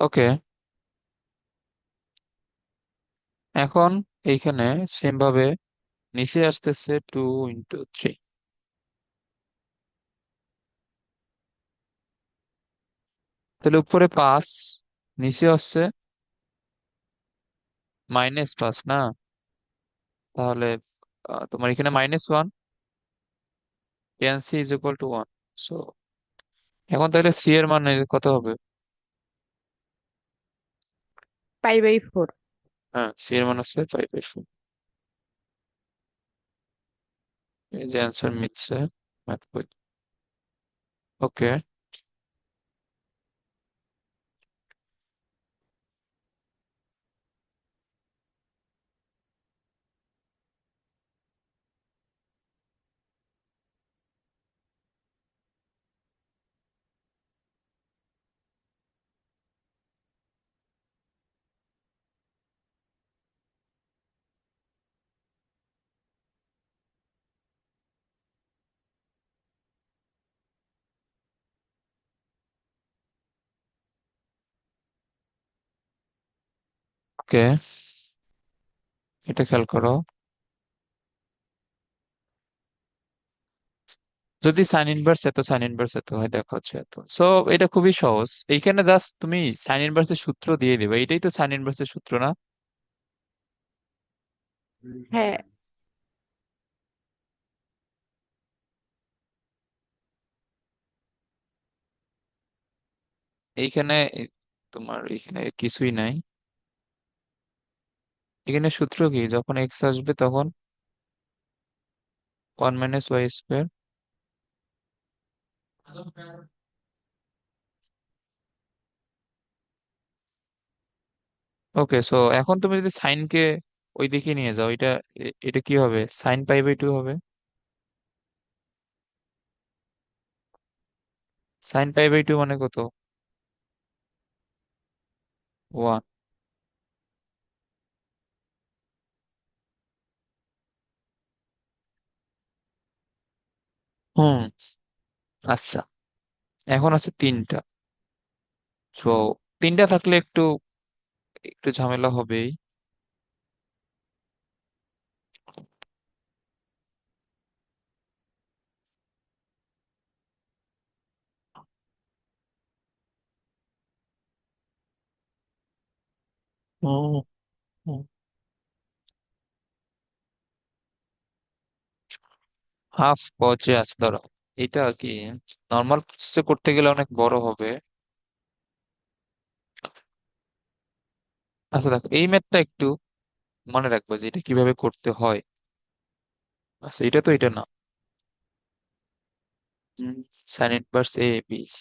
ওকে, এখন এইখানে সেম ভাবে নিচে আসতেছে 2 × 3। তাহলে উপরে 5, নিচে আসছে -5 না? তাহলে তোমার এখানে -1, tan c = 1। সো এখন তাহলে সি এর মান কত হবে? π/4। হ্যাঁ, সি এর মান হচ্ছে 5/4। এই যে অ্যান্সার মিলছে ম্যাথ বই। ওকে। ওকে, এটা খেয়াল করো। যদি সাইন ইনভার্স এত সাইন ইনভার্স এত হয়, দেখো হচ্ছে এত। সো এটা খুবই সহজ। এইখানে জাস্ট তুমি সাইন ইনভার্সের সূত্র দিয়ে দিবে, এটাই তো সাইন ইনভার্সের সূত্র না? হ্যাঁ। এইখানে তোমার এখানে কিছুই নাই। এখানে সূত্র কি, যখন এক্স আসবে তখন 1 - y²। ওকে, সো এখন তুমি যদি সাইনকে ওই দিকে নিয়ে যাও, এটা কি হবে? sin π/2 হবে। sin π/2 মানে কত? 1। হুম। আচ্ছা, এখন আছে 3টা। সো 3টা থাকলে একটু একটু ঝামেলা হবেই। হুম, হুম। হাফ কজে আছে ধরো, এটা কি নর্মাল প্রসেসে করতে গেলে অনেক বড় হবে। আচ্ছা দেখো, এই ম্যাথটা একটু মনে রাখবো যে এটা কিভাবে করতে হয়। আচ্ছা, এটা তো এটা না। Sign inverse a b c।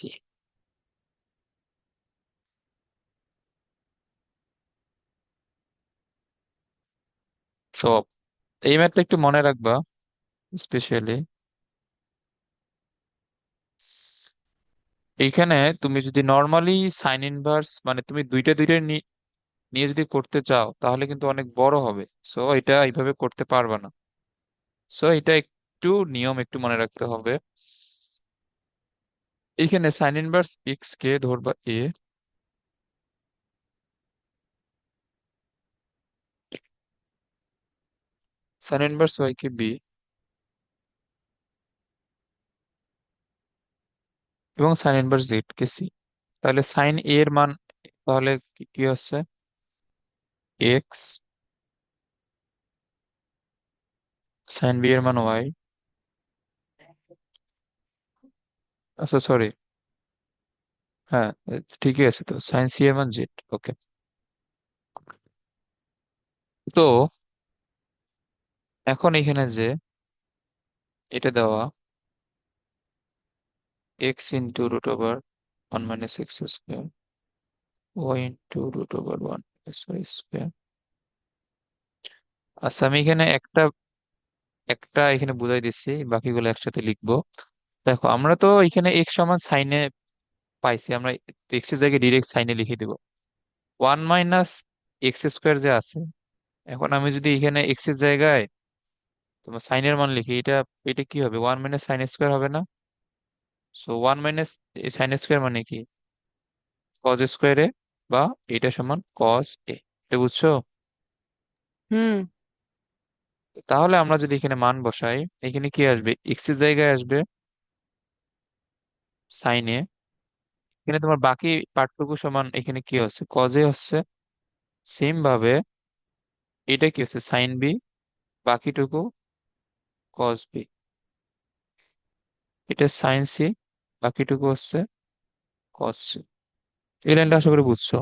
So এই ম্যাথটা একটু মনে রাখবা, স্পেশালি এইখানে তুমি যদি নর্মালি সাইন ইনভার্স মানে তুমি দুইটা দুইটা নিয়ে যদি করতে চাও, তাহলে কিন্তু অনেক বড় হবে। সো এটা এইভাবে করতে পারবে না। সো এটা একটু নিয়ম একটু মনে রাখতে হবে। এইখানে সাইন ইনভার্স এক্স কে ধরবা এ, sign inverse Y K B, এবং sign inverse Z K C. তাহলে সাইন এ এর মান তাহলে কি কি হচ্ছে? এক্স। সাইন বি এর মান ওয়াই। আচ্ছা সরি, হ্যাঁ, ঠিকই আছে তো, সাইন সি এর মান জেড। ওকে। তো এখন এখানে যে এটা দেওয়া, x × √1 - x² y × √1 - y²। আচ্ছা, আমি এখানে একটা একটা এখানে বুঝাই দিচ্ছি, বাকিগুলো একসাথে লিখবো। দেখো, আমরা তো এখানে x সমান সাইনে পাইছি, আমরা এক্স এর জায়গায় ডিরেক্ট সাইনে লিখে দিব। 1 - x² যে আছে, এখন আমি যদি এখানে এক্স এর জায়গায় তোমার সাইনের মান লিখি, এটা এটা কি হবে? 1 - sin² হবে না? সো 1 - sin² মানে কি? কজ স্কোয়ারে বা এটা সমান কস এ। এটা বুঝছো? হুম। তাহলে আমরা যদি এখানে মান বসাই, এখানে কি আসবে? এক্স এর জায়গায় আসবে সাইন এ। এখানে তোমার বাকি পার্টটুকু সমান এখানে কি হচ্ছে? কজ এ হচ্ছে। সেম ভাবে এটা কি হচ্ছে? সাইন বি, বাকিটুকু কস বি। এটা সাইন সি, বাকিটুকু হচ্ছে কস সি। এই লাইনটা আশা করি বুঝছো।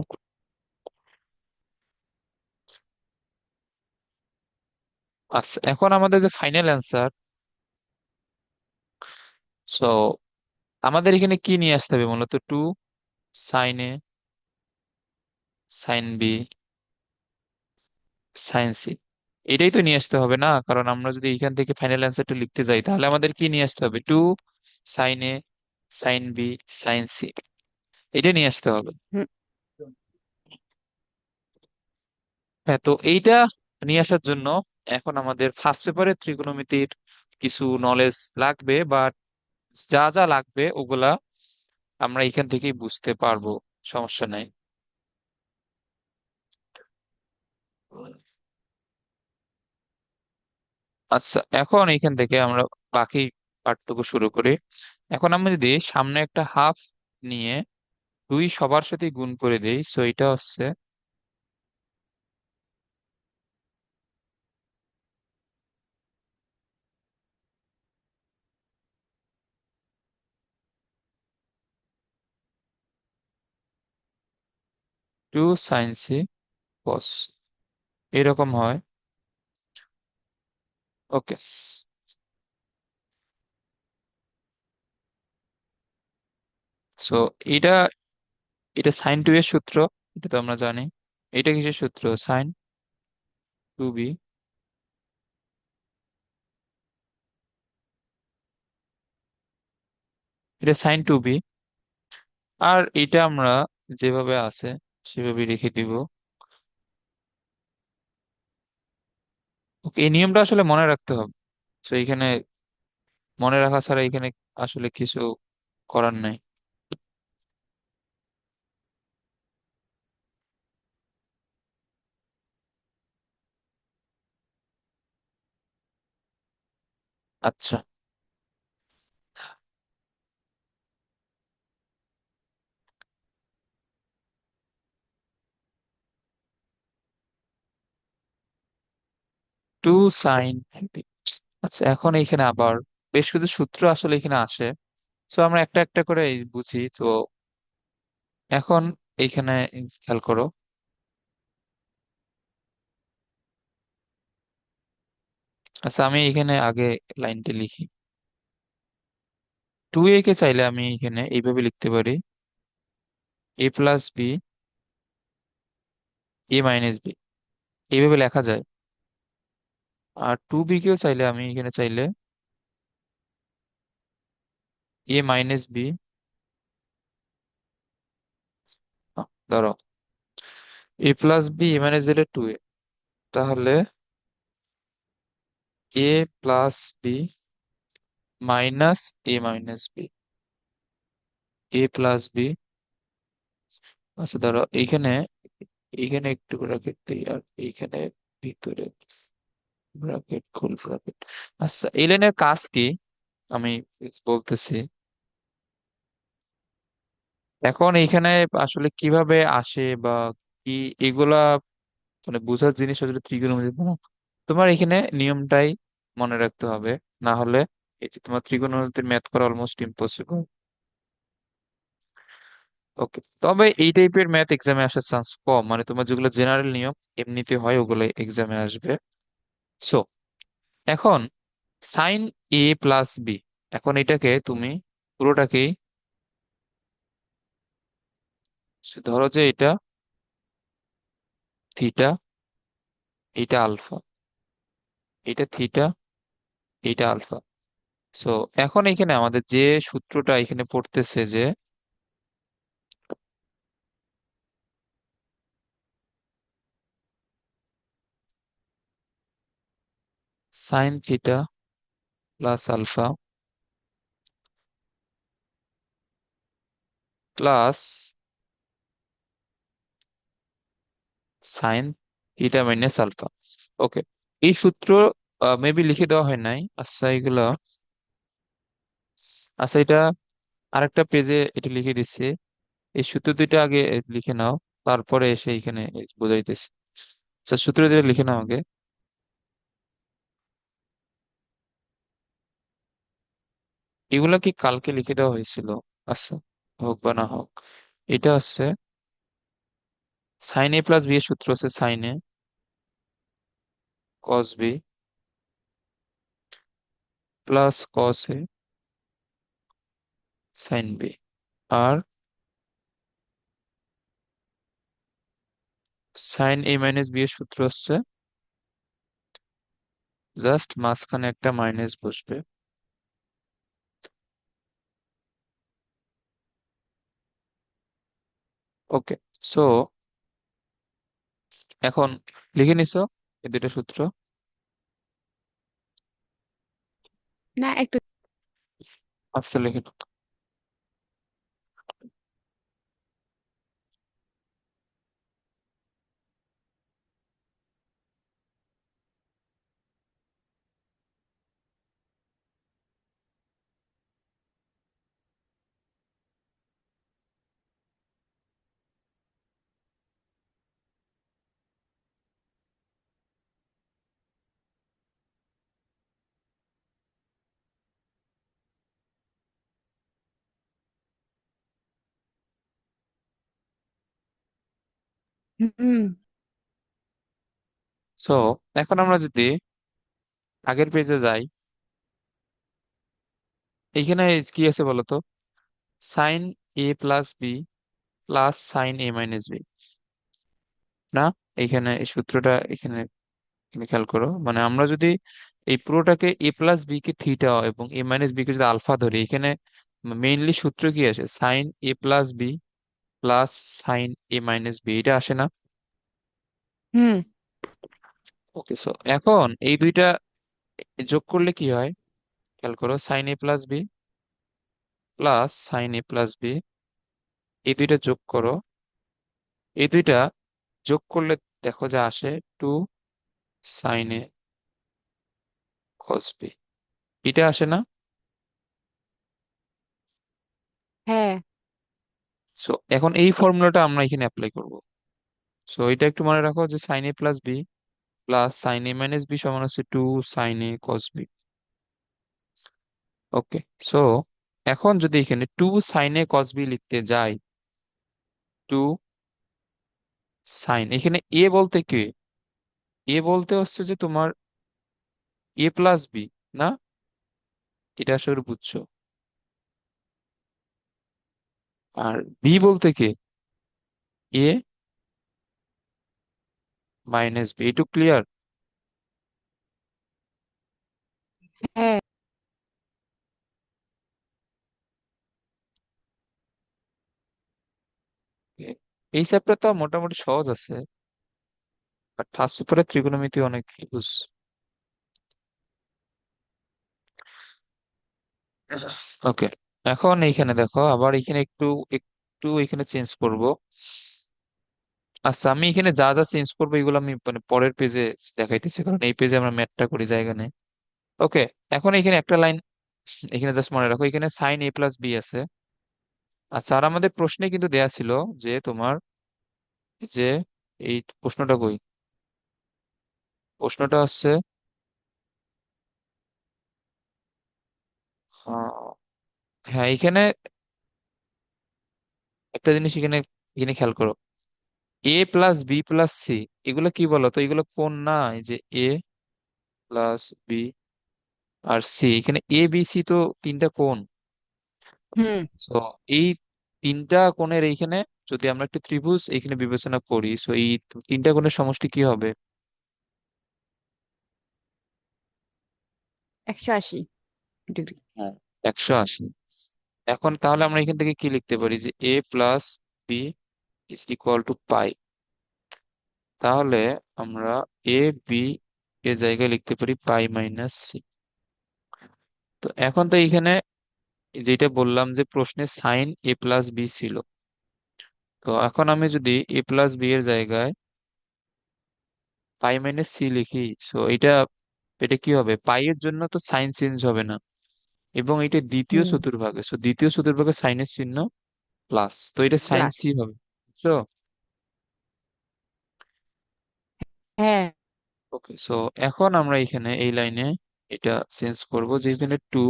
আচ্ছা, এখন আমাদের যে ফাইনাল অ্যান্সার, সো আমাদের এখানে কি নিয়ে আসতে হবে মূলত? টু সাইন এ, সাইন বি, সাইন সি। এটাই তো নিয়ে আসতে হবে না? কারণ আমরা যদি এখান থেকে ফাইনাল অ্যান্সারটা লিখতে যাই, তাহলে আমাদের কি নিয়ে আসতে হবে? টু সাইন এ, সাইন বি, সাইন সি। এটা নিয়ে আসতে হবে। হুম। হ্যাঁ, তো এইটা নিয়ে আসার জন্য এখন আমাদের ফার্স্ট পেপারে ত্রিকোণমিতির কিছু নলেজ লাগবে, বাট যা যা লাগবে ওগুলা আমরা এখান থেকেই বুঝতে পারবো, সমস্যা নাই। আচ্ছা, এখন এখান থেকে আমরা বাকি পার্টটুকু শুরু করি। এখন আমি যদি সামনে একটা হাফ নিয়ে দুই সবার সাথে গুণ করে দেই, সো এটা হচ্ছে টু সাইন সি কস, এরকম হয়। ওকে, সো এটা এটা সাইন টু এর সূত্র, এটা তো আমরা জানি। এটা কিসের সূত্র? Sine two B. এটা সাইন টু বি। আর এটা আমরা যেভাবে আছে সেভাবে রেখে দিব। ওকে, এই নিয়মটা আসলে মনে রাখতে হবে। তো এখানে মনে রাখা ছাড়া এখানে আসলে কিছু করার নাই। আচ্ছা, টু সাইন। আচ্ছা, এখন এইখানে আবার বেশ কিছু সূত্র আসলে এখানে আসে। তো আমরা একটা একটা করে বুঝি তো। এখন এইখানে খেয়াল করো। আচ্ছা, আমি এখানে আগে লাইনটা লিখি। টু এ কে চাইলে আমি এখানে এইভাবে লিখতে পারি, এ প্লাস বি, এ মাইনাস বি, এইভাবে লেখা যায়। আর টু বি কেও চাইলে আমি এখানে চাইলে এ মাইনাস বি, ধরো এ প্লাস বি, এ মাইনাস দিলে টু এ, তাহলে এ প্লাস বি মাইনাস এ মাইনাস বি, এ প্লাস বি। আচ্ছা ধরো এইখানে, এইখানে একটু ব্র্যাকেট দিই, আর এইখানে ভিতরে ব্র্যাকেট, ফুল ব্র্যাকেট। আচ্ছা, এই লাইনের কাজ কি আমি বলতেছি। এখন এইখানে আসলে কিভাবে আসে বা কি এগুলা, মানে বোঝার জিনিস আসলে ত্রিকোণমিতি না। তোমার এখানে নিয়মটাই মনে রাখতে হবে, না হলে এই যে তোমার ত্রিকোণমিতির ম্যাথ করা অলমোস্ট ইম্পসিবল। ওকে, তবে এই টাইপের ম্যাথ এক্সামে আসার চান্স কম, মানে তোমার যেগুলো জেনারেল নিয়ম এমনিতে হয় ওগুলো এক্সামে আসবে। সো এখন সাইন এ প্লাস বি, এখন এটাকে তুমি পুরোটাকেই, ধরো যে এটা থিটা, এটা আলফা, এটা থিটা, এটা আলফা। সো এখন এখানে আমাদের যে সূত্রটা এখানে পড়তেছে যে sine theta plus alpha plus sine theta minus alpha. Okay, এই সূত্র মেবি লিখে দেওয়া হয় নাই। আচ্ছা এগুলা, আচ্ছা এটা আরেকটা পেজে এটা লিখে দিচ্ছে। এই সূত্র দুইটা আগে লিখে নাও, তারপরে এসে এখানে বোঝাইতেছি। আচ্ছা সূত্র দুইটা লিখে নাও আগে। এগুলা কি কালকে লিখে দেওয়া হয়েছিল? আচ্ছা, হোক বা না হোক, এটা হচ্ছে সাইন এ প্লাস বি এর সূত্র হচ্ছে সাইন এ কস বি প্লাস কস এ সাইন বি। আর সাইন এ মাইনাস বি এর সূত্র হচ্ছে জাস্ট মাঝখানে একটা মাইনাস বসবে। ওকে, সো এখন লিখে নিছো এই দুটো সূত্র? না, একটু। আচ্ছা লিখে নাও। হুম। সো এখন আমরা যদি আগের পেজে যাই, এইখানে কি আছে বলতো? সাইন এ প্লাস বি প্লাস সাইন এ মাইনাস বি, না? এইখানে এই সূত্রটা এখানে এখানে খেয়াল করো, মানে আমরা যদি এই পুরোটাকে এ প্লাস বি কে থিটা এবং এ মাইনাস বি কে যদি আলফা ধরি, এখানে মেইনলি সূত্র কি আসে? সাইন এ প্লাস বি প্লাস সাইন এ মাইনাস বি, এটা আসে না? হুম। ওকে, সো এখন এই দুইটা যোগ করলে কি হয়? খেয়াল করো, সাইন এ প্লাস বি প্লাস সাইন এ প্লাস বি, এই দুইটা যোগ করো। এই দুইটা যোগ করলে দেখো যা আসে, টু সাইন এ কস বি, এটা আসে না? হ্যাঁ। সো এখন এই ফর্মুলাটা আমরা এখানে অ্যাপ্লাই করব। সো এটা একটু মনে রাখো যে সাইন এ প্লাস বি প্লাস সাইন এ মাইনাস বি সমান হচ্ছে টু সাইন এ কস বি। ওকে, সো এখন যদি এখানে টু সাইন এ কস বি লিখতে যাই, টু সাইন, এখানে এ বলতে কি? এ বলতে হচ্ছে যে তোমার এ প্লাস বি, না? এটা আসলে বুঝছো। আর বি বলতে কি? এ মাইনাস বি, একটু ক্লিয়ার? হ্যাঁ। এই চ্যাপ্টার তো মোটামুটি সহজ আছে, বাট ফার্স্ট পেপারে ত্রিকোণমিতি অনেক ইউজ। ওকে, এখন এইখানে দেখো আবার এখানে একটু একটু এখানে চেঞ্জ করব। আচ্ছা আমি এখানে যা যা চেঞ্জ করবো এগুলো আমি মানে পরের পেজে দেখাইতেছি, কারণ এই পেজে আমরা ম্যাথটা করি জায়গা নেই। ওকে, এখন এখানে একটা লাইন এখানে জাস্ট মনে রাখো, এখানে সাইন এ প্লাস বি আছে। আচ্ছা, আর আমাদের প্রশ্নে কিন্তু দেয়া ছিল যে তোমার যে এই প্রশ্নটা কই, প্রশ্নটা হচ্ছে আহ, হ্যাঁ এখানে একটা জিনিস এখানে এখানে খেয়াল করো, এ প্লাস বি প্লাস সি, এগুলো কি বলো তো? এগুলো কোণ না? এই যে A plus B R C, এখানে এ বি সি তো তিনটা কোণ। হুম। সো এই তিনটা কোণের এইখানে যদি আমরা একটা ত্রিভুজ এখানে বিবেচনা করি, সো এই তিনটা কোণের সমষ্টি কি হবে? 180 ডিগ্রি। হ্যাঁ, 180। এখন তাহলে আমরা এখান থেকে কি লিখতে পারি যে A plus B is equal to pi. তাহলে আমরা এ বি এর জায়গায় লিখতে পারি পাই মাইনাস সি। তো এখন তো এখানে যেটা বললাম যে প্রশ্নে সাইন এ প্লাস বি ছিল, তো এখন আমি যদি এ প্লাস বি এর জায়গায় পাই মাইনাস সি লিখি। সো এটা এটা কি হবে, পাই এর জন্য তো সাইন চেঞ্জ হবে না, এবং এটা দ্বিতীয় হুম। চতুর্ভাগে, সো দ্বিতীয় চতুর্ভাগে সাইনের চিহ্ন প্লাস, তো এটা সাইন প্লাস। সি হবে, বুঝছো? হ্যাঁ। ওকে, সো এখন আমরা এখানে এই লাইনে এটা চেঞ্জ করব, যে এখানে টু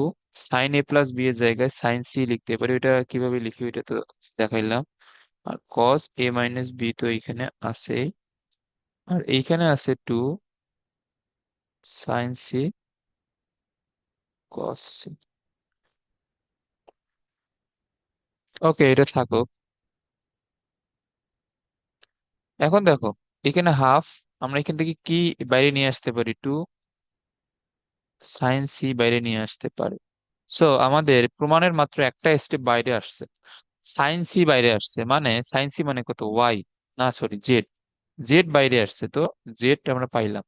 সাইন এ প্লাস বি এর জায়গায় সাইন সি লিখতে পারি। এটা কিভাবে লিখি এটা তো দেখাইলাম। আর কস এ মাইনাস বি তো এইখানে আছে, আর এইখানে আছে two sine C cos C. Okay, এটা থাকুক। এখন দেখো, এখানে হাফ, আমরা এখান থেকে কি বাইরে নিয়ে আসতে পারি, টু সাইন সি বাইরে নিয়ে আসতে পারি। সো আমাদের প্রমাণের মাত্র একটা স্টেপ বাইরে আসছে, সাইন সি বাইরে আসছে, মানে সাইন সি মানে কত, ওয়াই, না সরি জেড, জেড বাইরে আসছে, তো জেড আমরা পাইলাম।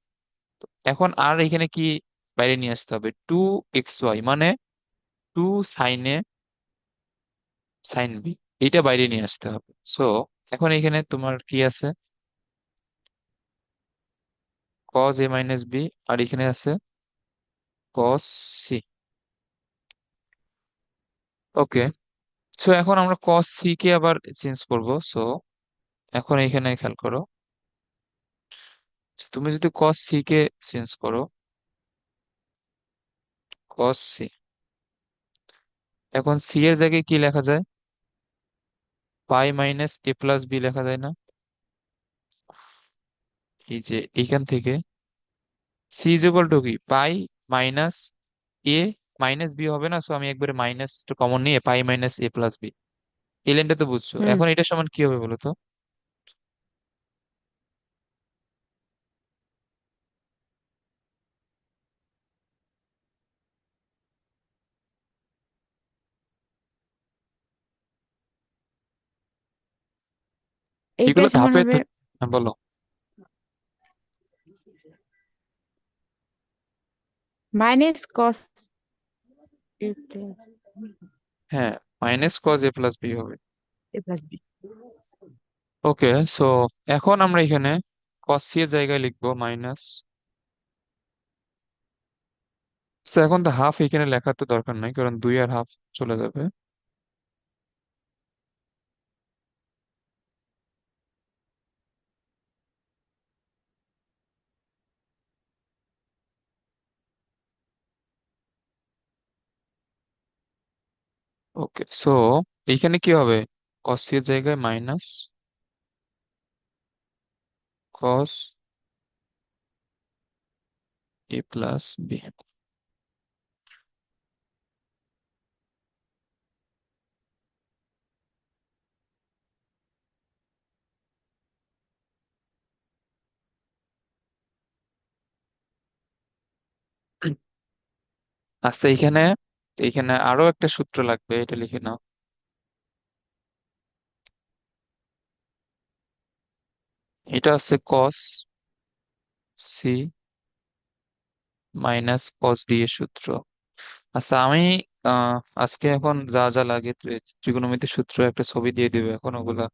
এখন আর এখানে কি বাইরে নিয়ে আসতে হবে, টু এক্স ওয়াই, মানে টু সাইনে সাইন বি, এটা বাইরে নিয়ে আসতে হবে। সো এখন এখানে তোমার কি আছে, কজ এ মাইনাস বি, আর এখানে আছে কস সি। ওকে, সো এখন আমরা কস সি কে আবার চেঞ্জ করব। সো এখন এখানে খেয়াল করো, তুমি যদি কস সি কে চেঞ্জ করো, কস সি, এখন সি এর জায়গায় কি লেখা যায়, পাই মাইনাস এ প্লাস বি লেখা যায় না? এই যে এইখান থেকে সি ইজ ইকুয়াল টু কি, পাই মাইনাস এ মাইনাস বি হবে না? সো আমি একবারে মাইনাস কমন নিয়ে পাই মাইনাস এ প্লাস বি, এই লাইনটা তো বুঝছো। হুম। এখন এটা সমান কি হবে বলো তো? এইটা এগুলো সমান ধাপে হবে হ্যাঁ, বলো। মাইনাস কস হ্যাঁ, minus cos A plus B হবে। A plus B. Okay, so এখন আমরা এখানে কস সি এর জায়গায় লিখবো মাইনাস, তো এখন তো হাফ এখানে লেখার তো দরকার নাই, কারণ দুই আর হাফ চলে যাবে। ওকে, সো এইখানে কি হবে, কস সি এর জায়গায় মাইনাস কস এ প্লাস বি। আচ্ছা, এইখানে এইখানে আরো একটা সূত্র লাগবে, এটা লিখে নাও। এটা হচ্ছে cos C minus cos D এর সূত্র। আচ্ছা, আমি আহ আজকে এখন যা যা লাগে ত্রিগোণমিতির সূত্র একটা ছবি দিয়ে দিবে, এখন ওগুলা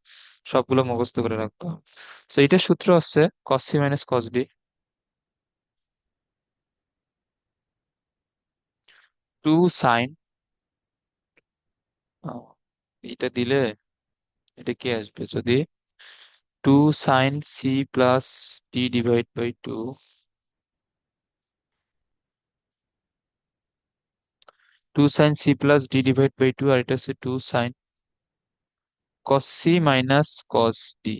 সবগুলো মুখস্থ করে রাখতে হবে। তো এটার সূত্র হচ্ছে cos C minus cos D, two sine, এটা দিলে এটা কি আসবে, যদি two sine C plus D divide by two, two sine C plus D divide by two, আর এটা হচ্ছে two sine cos C minus cos D,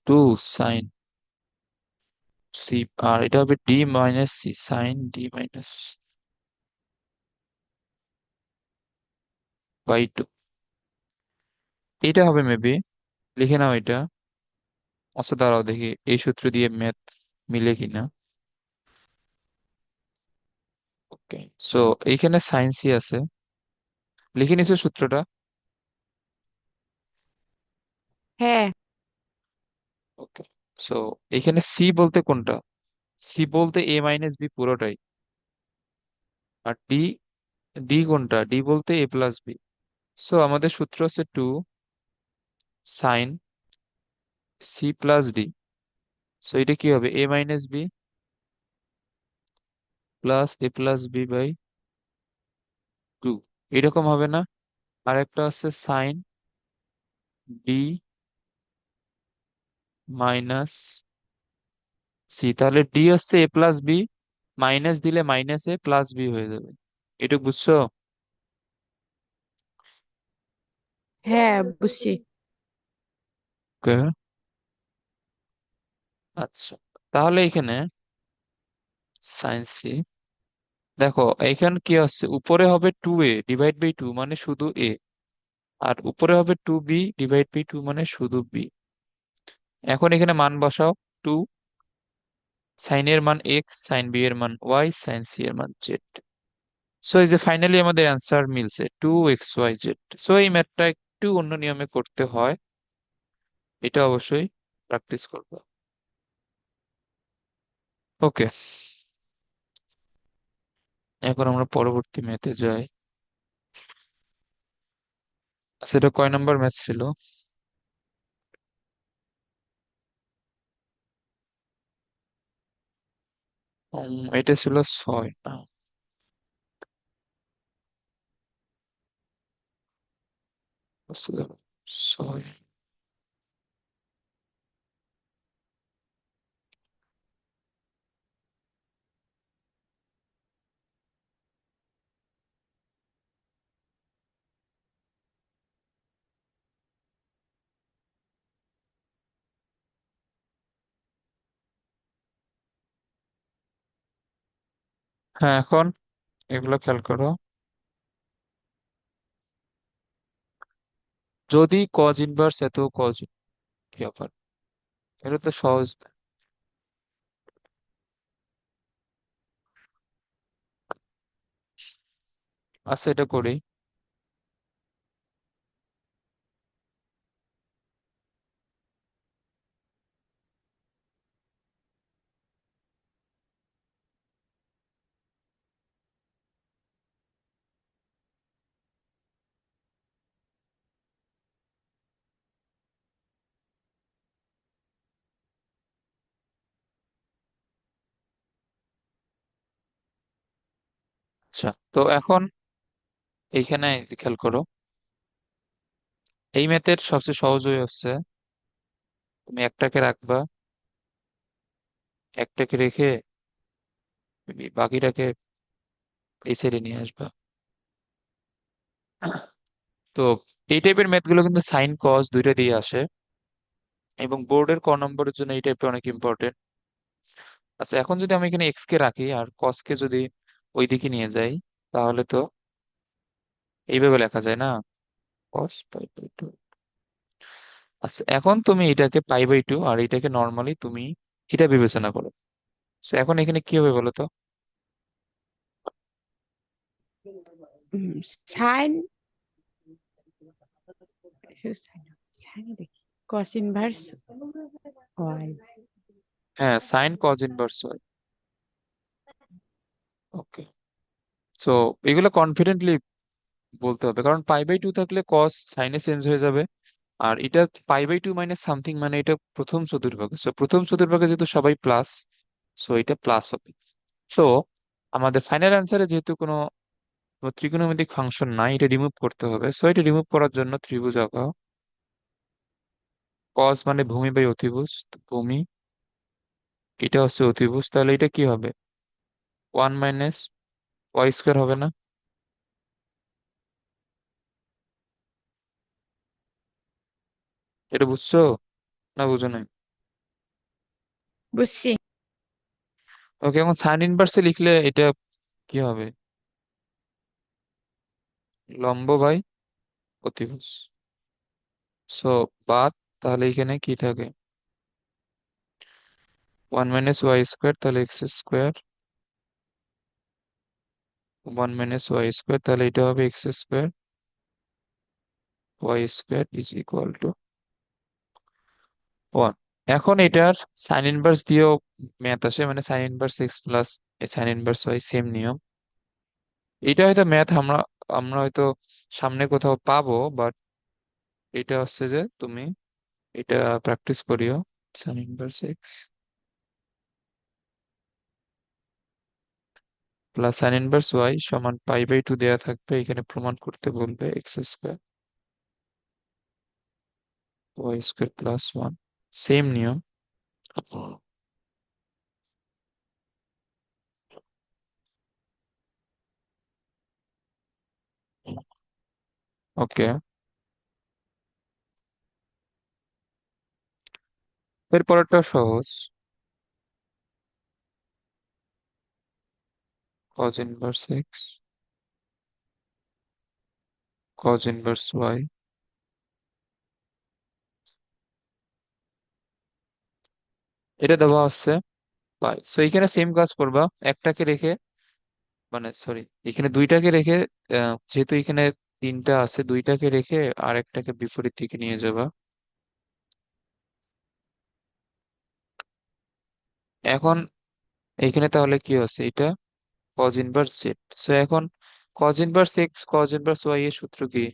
two sine C, আর এটা হবে D minus C sine D minus by two, এটা হবে maybe, লিখে নাও এটা। আচ্ছা দাঁড়াও দেখি এই সূত্র দিয়ে ম্যাথ মিলে কিনা। ওকে, সো এইখানে সাইন সি আছে, লিখে নিছো সূত্রটা? হ্যাঁ। ওকে, সো এখানে সি বলতে কোনটা, সি বলতে এ মাইনাস বি পুরোটাই, আর ডি, ডি কোনটা, ডি বলতে এ প্লাস বি। সো আমাদের সূত্র হচ্ছে two sine C plus D so এটা কি হবে, A minus B plus A plus B by 2, এরকম হবে না? আর একটা আছে সাইন বি মাইনাস সি, তাহলে ডি হচ্ছে এ প্লাস বি, মাইনাস দিলে মাইনাস এ প্লাস বি হয়ে যাবে। এটুকু বুঝছো? হ্যাঁ, বুঝছি। Okay. আচ্ছা, তাহলে এখানে সাইন সি, দেখো এখানে কি আছে, উপরে হবে 2a ডিভাইড বাই 2 মানে শুধু এ, আর উপরে হবে 2b ডিভাইড বাই 2 মানে শুধু বি। এখন এখানে মান বসাও, 2, সাইন এর মান এক্স, সাইন বি এর মান ওয়াই, সাইন সি এর মান জেড। সো এই যে ফাইনালি আমাদের অ্যান্সার মিলছে 2 xy z। সো এই ম্যাথটা একটু অন্য নিয়মে করতে হয়, এটা অবশ্যই প্র্যাকটিস করবো। ওকে, এখন আমরা পরবর্তী ম্যাথে যাই। আচ্ছা, এটা কয় নাম্বার ম্যাথ ছিল? এটা ছিল 6 না? বুঝতে পারলাম। 6। হ্যাঁ, এখন এগুলো খেয়াল করো। যদি কজ ইনভার্স এত কজ, কি ব্যাপার, এটা তো সহজ। আচ্ছা, এটা করি। আচ্ছা, তো এখন এইখানে এই যে খেয়াল করো, এই ম্যাথের সবচেয়ে সহজ ওয়ে হচ্ছে তুমি একটাকে রাখবা, একটাকে রেখে তুমি বাকিটাকে এই সাইডে নিয়ে আসবা। তো এই টাইপের ম্যাথ গুলো কিন্তু সাইন কস দুইটা দিয়ে আসে, এবং বোর্ডের ক নম্বরের জন্য এই টাইপের অনেক ইম্পর্টেন্ট। আচ্ছা, এখন যদি আমি এখানে এক্স কে রাখি আর কস কে যদি ওই দিকে নিয়ে যাই, তাহলে তো এইভাবে লেখা যায় না, কস পাই বাই 2। আচ্ছা, এখন তুমি এটাকে পাই বাই 2 আর এটাকে নর্মালি তুমি এটা বিবেচনা করো। তো এখন এখানে কি হবে বলো তো? সাইন, সাইন দেখি, কস ইনভার্স ওয়াই। হ্যাঁ, সাইন কজ ইনভার্স হয়। ওকে, সো এগুলো কনফিডেন্টলি বলতে হবে, কারণ পাই বাই 2 থাকলে কস সাইনে চেঞ্জ হয়ে যাবে। আর এটা পাই বাই 2 মাইনাস সামথিং, মানে এটা প্রথম চতুর্ভাগে, সো প্রথম চতুর্ভাগে যেহেতু সবাই প্লাস, সো এটা প্লাস হবে। সো আমাদের ফাইনাল অ্যান্সারে যেহেতু কোনো কোনো ত্রিকোণমিতিক ফাংশন নাই, এটা রিমুভ করতে হবে। সো এটা রিমুভ করার জন্য ত্রিভুজ আঁকাও। কস মানে ভূমি বাই অতিভুজ, তো ভূমি, এটা হচ্ছে অতিভুজ, তাহলে এটা কি হবে, 1 - y² হবে না? এটা বুঝছো না বুঝো নাই? বুঝছি। ওকে, এখন সাইন ইনভার্সে লিখলে এটা কি হবে, লম্ব বাই অতিভুজ। সো বাদ, তাহলে এখানে কি থাকে, 1 - y², তাহলে x², 1 - y², তাহলে এটা হবে x², y² = 1। এখন এটার সাইন ইনভার্স দিয়েও ম্যাথ আসে, মানে sine inverse x plus sine inverse y, same নিয়ম। এটা হয়তো ম্যাথ আমরা আমরা হয়তো সামনে কোথাও পাবো, বাট এটা হচ্ছে যে তুমি এটা প্র্যাকটিস করিও, sine inverse x plus sine inverse y সমান পাই/2 দেয়া থাকবে, এখানে প্রমাণ করতে বলবে x square Y square plus one, same নিয়ম। ওকে, এরপরটা সহজ। cos inverse x, cos inverse y, এটা দেওয়া আছে পাই। সো এখানে সেম কাজ করবা, একটাকে রেখে, মানে সরি, এখানে দুইটাকে রেখে, যেহেতু এখানে তিনটা আছে, দুইটাকে রেখে আর একটাকে বিপরীত দিকে নিয়ে যাবা। এখন এখানে তাহলে কি হচ্ছে, এটা cos ইনভার্স জেড। সো এখন cos inverse x cos inverse y এর সূত্র কি?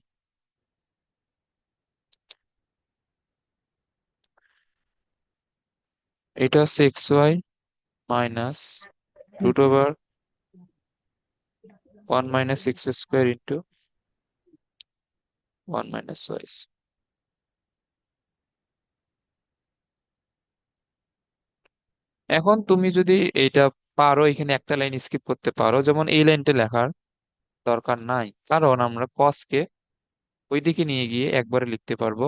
এটা হচ্ছে x y minus root over one minus x square into one minus y. এখন তুমি যদি এইটা পারো, এখানে একটা লাইন স্কিপ করতে পারো, যেমন এই লাইনটা লেখার দরকার নাই, কারণ আমরা cos কে ওইদিকে নিয়ে গিয়ে একবারে লিখতে পারবো।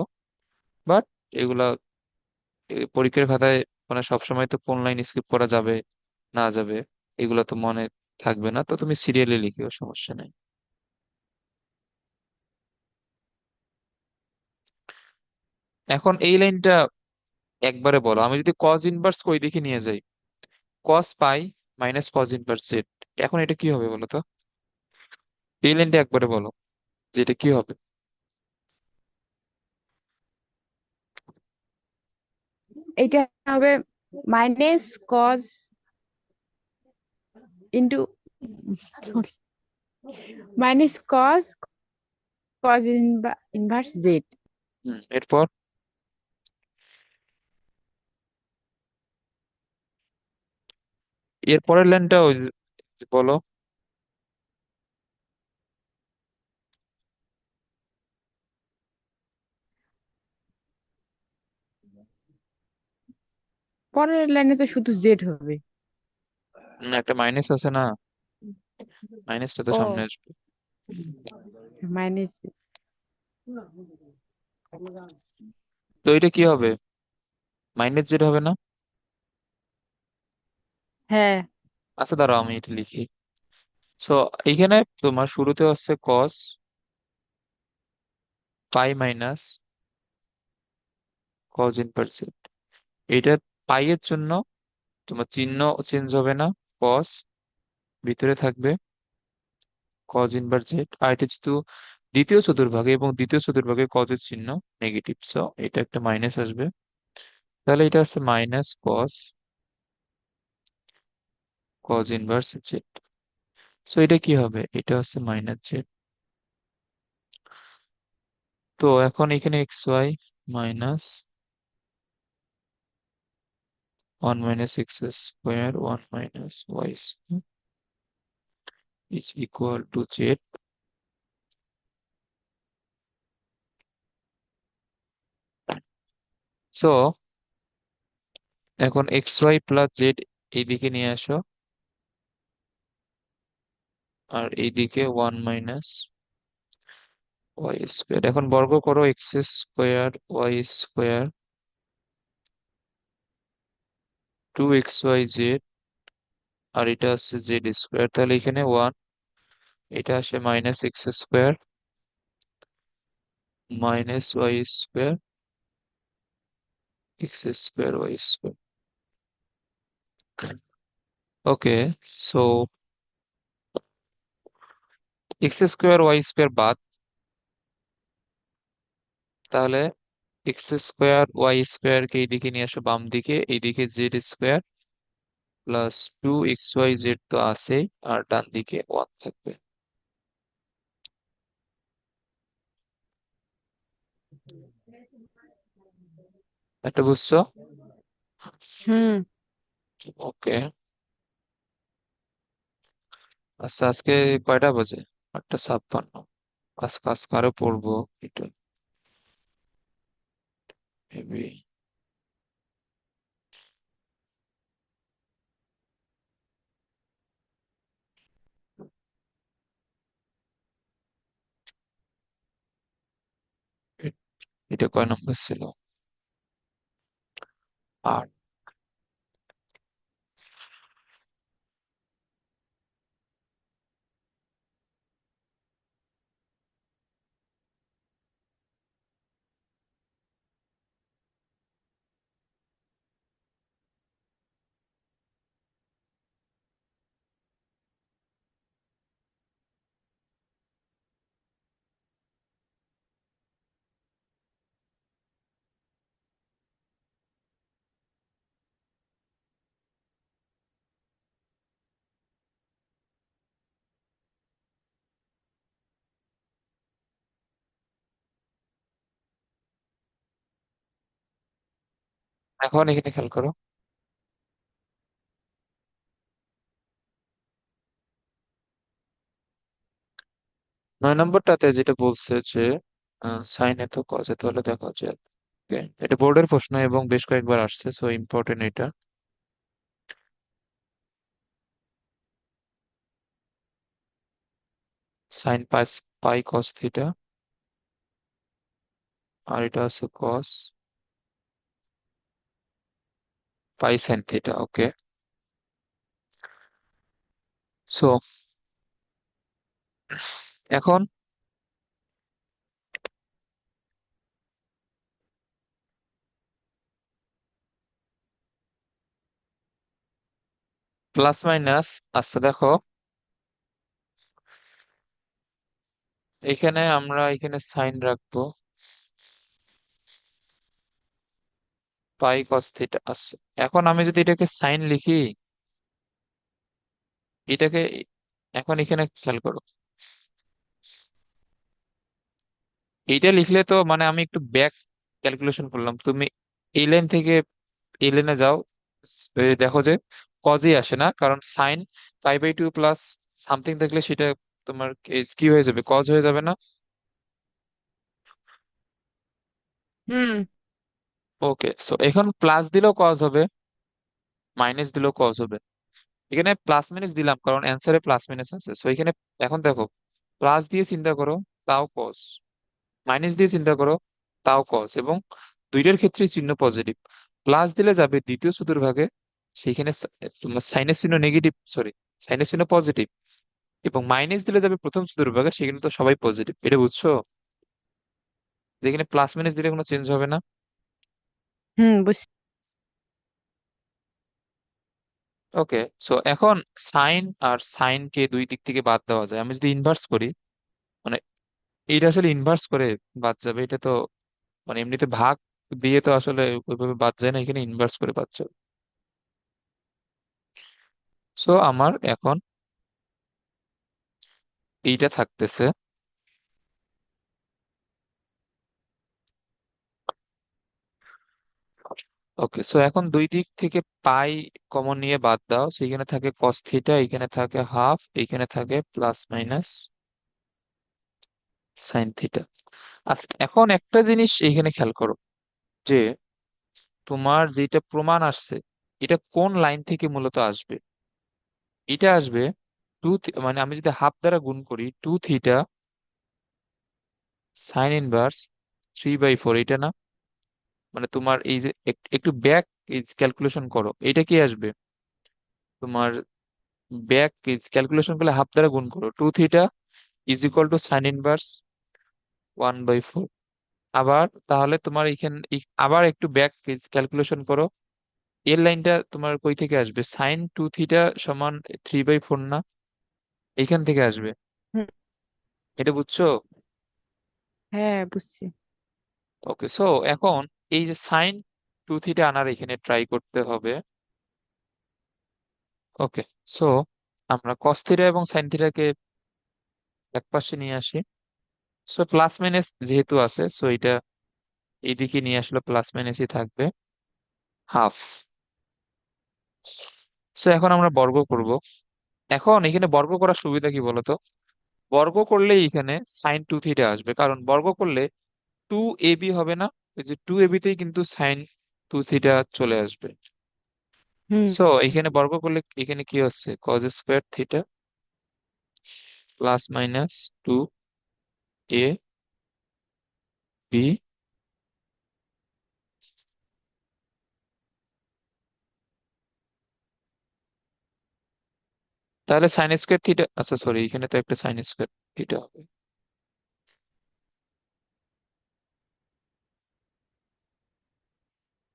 বাট এগুলা পরীক্ষার খাতায় মানে সবসময় তো কোন লাইন স্কিপ করা যাবে না যাবে এগুলো তো মনে থাকবে না, তো তুমি সিরিয়ালি লিখিও, সমস্যা নেই। এখন এই লাইনটা একবারে বলো, আমি যদি cos ইনভার্স ওই দিকে নিয়ে যাই, cos পাই মাইনাস cos ইনভার্স জেড, এখন এটা কি হবে বলো তো? এই লাইনটা একবারে বলো যে এটা কি হবে। এটা হবে minus cause into, sorry, minus cause cos inverse Z. এরপর এর পরের লাইনটা ওই বলো। পরের লাইনে তো শুধু জেড হবে। একটা মাইনাস আছে না, মাইনাসটা তো সামনে ও, আসবে। মাইনাস, তো এটা কি হবে, মাইনাস জেড হবে না? হ্যাঁ। আচ্ছা দাঁড়াও আমি এটা লিখি। সো এইখানে তোমার শুরুতে হচ্ছে cos পাই মাইনাস cos ইনভার্স জেড, এটা পাই এর জন্য তোমার চিহ্ন চেঞ্জ হবে না, cos ভিতরে থাকবে cos ইনভার্স জেড, আর এটা যেহেতু দ্বিতীয় চতুর্ভাগে এবং দ্বিতীয় চতুর্ভাগে cos এর চিহ্ন নেগেটিভ, সো এটা একটা মাইনাস আসবে। তাহলে এটা হচ্ছে minus cos inverse z. So এটা কি হবে, এটা হচ্ছে মাইনাস জেড। তো এখন এখানে x y minus one minus x square one minus y is equal to z. So এখন এক্স ওয়াই প্লাস জেড এইদিকে নিয়ে আসো, আর এইদিকে ওয়ান মাইনাস ওয়াই স্কোয়ার। এখন বর্গ করো, X square Y square two X Y Z, আর এটা হচ্ছে জেড স্কোয়ার, তাহলে এখানে ওয়ান, এটা আসে minus x square minus Y square X square Y square. Okay, so X square Y square বাদ, তাহলে এক্স স্কোয়ার ওয়াই স্কোয়ার কে এইদিকে নিয়ে আসো বাম দিকে, এইদিকে Z square plus two X Y Z তো আছেই, আর ডান দিকে ওয়ান থাকবে। এটা বুঝছো? হুম। ওকে, আচ্ছা, আজকে কয়টা বাজে? 8:56। আজকে আজকে আরো পড়বো এটা, হেভি। এটা কয় নম্বর ছিল? আট। এখন এখানে খেয়াল করো, 9 নম্বরটাতে যেটা বলছে যে সাইন এত কজ এত হলে দেখা যায়। Okay, এটা বোর্ডের প্রশ্ন এবং বেশ কয়েকবার আসছে, সো ইম্পর্টেন্ট এটা। সাইন পাই, পাই কস থিটা, আর এটা আছে কস পাই সাইন থিটা। ওকে, সো এখন প্লাস মাইনাস। আচ্ছা দেখো, এখানে আমরা এখানে সাইন রাখবো, পাই কস থিটা। আচ্ছা, এখন আমি যদি এটাকে সাইন লিখি, এটাকে, এখন এখানে খেয়াল করো, এইটা লিখলে তো মানে আমি একটু ব্যাক ক্যালকুলেশন করলাম। তুমি এই লাইন থেকে এই লাইনে যাও, দেখো যে কজই আসে না, কারণ সাইন পাই/2 প্লাস সামথিং থাকলে সেটা তোমার কি হয়ে যাবে, কজ হয়ে যাবে না? হুম। ওকে, সো এখন প্লাস দিলেও কজ হবে, মাইনাস দিলেও কজ হবে। এখানে প্লাস মাইনাস দিলাম কারণ অ্যান্সারে প্লাস মাইনাস আছে, সো এখানে এখন দেখো, প্লাস দিয়ে চিন্তা করো, তাও কজ, মাইনাস দিয়ে চিন্তা করো, তাও কজ, এবং দুইটার ক্ষেত্রে চিহ্ন পজিটিভ। প্লাস দিলে যাবে দ্বিতীয় চতুর্ভাগে, সেইখানে তোমার সাইনের চিহ্ন নেগেটিভ, সরি, সাইনের চিহ্ন পজিটিভ, এবং মাইনাস দিলে যাবে প্রথম চতুর্ভাগে, সেখানে তো সবাই পজিটিভ। এটা বুঝছো? যেখানে প্লাস মাইনাস দিলে কোনো চেঞ্জ হবে না। হুম, বুঝছি। ওকে, সো এখন সাইন আর সাইন কে দুই দিক থেকে বাদ দেওয়া যায়। আমি যদি ইনভার্স করি, মানে এটা আসলে ইনভার্স করে বাদ যাবে, এটা তো মানে এমনিতে ভাগ দিয়ে তো আসলে ওইভাবে বাদ যায় না, এখানে ইনভার্স করে বাদ যাবে। সো আমার এখন এইটা থাকতেছে। ওকে, সো এখন দুই দিক থেকে পাই কমন নিয়ে বাদ দাও, সেইখানে থাকে কস থিটা, এখানে থাকে হাফ, এইখানে থাকে প্লাস মাইনাস সাইন থিটা। আচ্ছা, এখন একটা জিনিস এইখানে খেয়াল করো, যে তোমার যেটা প্রমাণ আসছে, এটা কোন লাইন থেকে মূলত আসবে? এটা আসবে মানে আমি যদি হাফ দ্বারা গুণ করি, 2 থিটা সাইন ইনভার্স 3/4, এটা না? মানে তোমার এই যে একটু ব্যাক ক্যালকুলেশন করো, এটা কি আসবে তোমার? ব্যাক ক্যালকুলেশন করলে হাফ দ্বারা গুণ করো, 2 theta is equal two sign inverse 1/4। আবার তাহলে তোমার এখানে আবার একটু ব্যাক ক্যালকুলেশন করো, এর লাইনটা তোমার কই থেকে আসবে? সাইন 2 থিটা সমান 3/4 না? এইখান থেকে আসবে। হুম, এটা বুঝছো? হ্যাঁ, বুঝছি। ওকে, সো এখন এই যে সাইন 2 থিটা আনার এখানে ট্রাই করতে হবে। ওকে, সো আমরা কস থিটা এবং সাইন থিটাকে এক পাশে নিয়ে আসি। সো প্লাস মাইনাস যেহেতু আছে, সো এটা এইদিকে নিয়ে আসলে প্লাস মাইনাসই থাকবে, হাফ। সো এখন আমরা বর্গ করব, এখন এখানে বর্গ করার সুবিধা কি বলতো? বর্গ করলেই এখানে সাইন টু থিটা আসবে, কারণ বর্গ করলে 2ab হবে না? ওই যে 2ab তেই কিন্তু সাইন টু থিটা চলে আসবে। হুম সো এখানে বর্গ করলে এখানে কি হচ্ছে, cos square theta plus minus 2ab। তাহলে সাইন স্কোয়ার থিটা, আচ্ছা সরি, এখানে তো একটা সাইন স্কোয়ার থিটা হবে।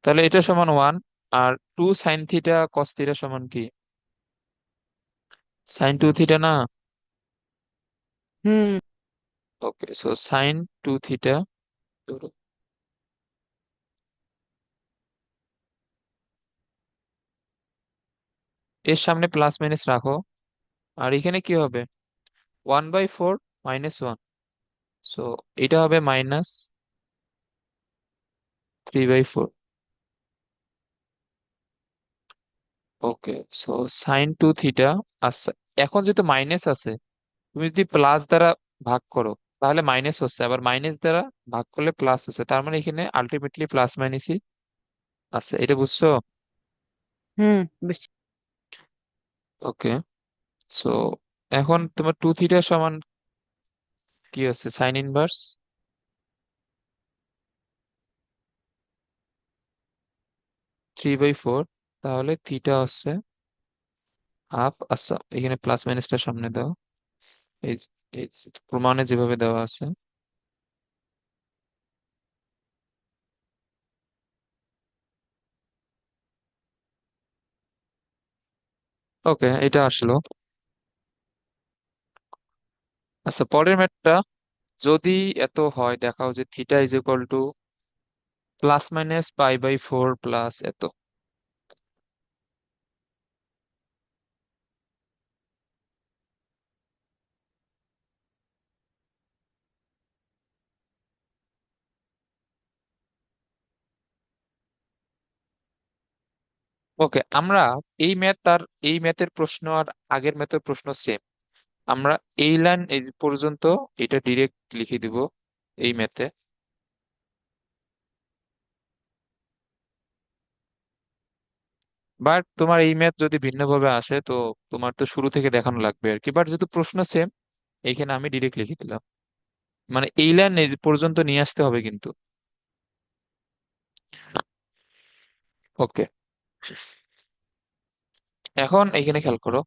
তাহলে এটা সমান 1। আর 2 সাইন থিটা কস থিটা সমান কি? সাইন টু থিটা না? হুম ওকে, সো সাইন টু থিটা, এর সামনে প্লাস মাইনাস রাখো। আর এখানে কি হবে? 1/4 -1। সো এটা হবে -3/4। ওকে, সো সাইন টু থিটা। আচ্ছা, এখন যেহেতু মাইনাস আছে, তুমি যদি প্লাস দ্বারা ভাগ করো তাহলে মাইনাস হচ্ছে, আবার মাইনাস দ্বারা ভাগ করলে প্লাস হচ্ছে, তার মানে এখানে আলটিমেটলি প্লাস মাইনাসই আছে। এটা বুঝছো? হুম বুঝছি। ওকে, সো এখন তোমার টু থিটা সমান কি হচ্ছে, সাইন ইনভার্স 3/4। তাহলে থিটা হচ্ছে হাফ। আচ্ছা, এখানে প্লাস মাইনাসটা সামনে দাও, এই এই প্রমাণে যেভাবে দেওয়া আছে। ওকে, এটা আসলো। আচ্ছা, পরের ম্যাথটা, যদি এত হয় দেখাও যে theta is equal to +-π/4 plus এত। ওকে, আমরা এই ম্যাথ আর এই ম্যাথের প্রশ্ন আর আগের ম্যাথের প্রশ্ন সেম। আমরা এই লাইন এই পর্যন্ত এটা ডিরেক্ট লিখে দিব এই ম্যাথে। বাট তোমার এই ম্যাথ যদি ভিন্নভাবে আসে তো তোমার তো শুরু থেকে দেখানো লাগবে আর কি, বাট যেহেতু প্রশ্ন সেম, এইখানে আমি ডিরেক্ট লিখে দিলাম। মানে এই লাইন এই পর্যন্ত নিয়ে আসতে হবে কিন্তু। ওকে, এখন এইখানে খেয়াল করো,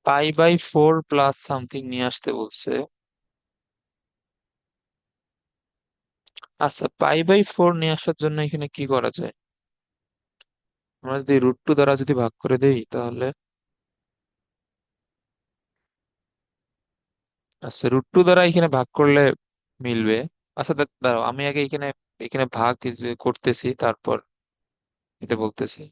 π/4 প্লাস সামথিং নিয়ে আসতে বলছে। আচ্ছা, π/4 নিয়ে আসার জন্য এখানে কি করা যায়? আমরা যদি √2 দ্বারা যদি ভাগ করে দেই তাহলে, আচ্ছা √2 দ্বারা এখানে ভাগ করলে মিলবে। আচ্ছা দাঁড়াও, আমি আগে এখানে এখানে ভাগ এই যে করতেছি, তারপর এটা বলতেছি।